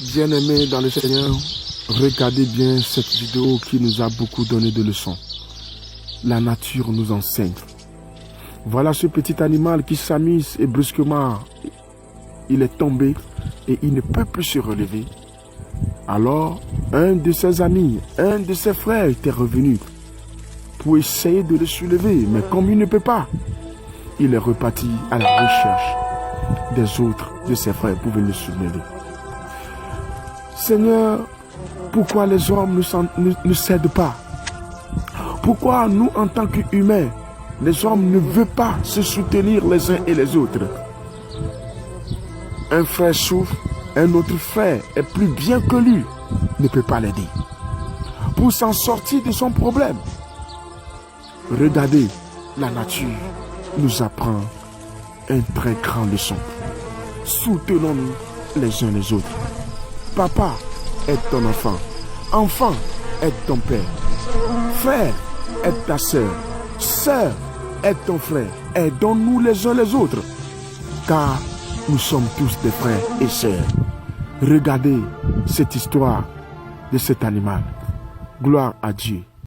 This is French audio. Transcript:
Bien-aimés dans le Seigneur, regardez bien cette vidéo qui nous a beaucoup donné de leçons. La nature nous enseigne. Voilà ce petit animal qui s'amuse et brusquement, il est tombé et il ne peut plus se relever. Alors, un de ses amis, un de ses frères était revenu pour essayer de le soulever, mais comme il ne peut pas, il est reparti à la recherche des autres de ses frères pour le soulever. Seigneur, pourquoi les hommes ne cèdent pas? Pourquoi nous, en tant qu'humains, les hommes ne veulent pas se soutenir les uns et les autres? Un frère souffre, un autre frère est plus bien que lui, ne peut pas l'aider pour s'en sortir de son problème. Regardez, la nature nous apprend un très grand leçon. Soutenons-nous les uns les autres. Papa est ton enfant, enfant est ton père, frère est ta sœur, sœur est ton frère. Aidons-nous les uns les autres, car nous sommes tous des frères et sœurs. Regardez cette histoire de cet animal. Gloire à Dieu.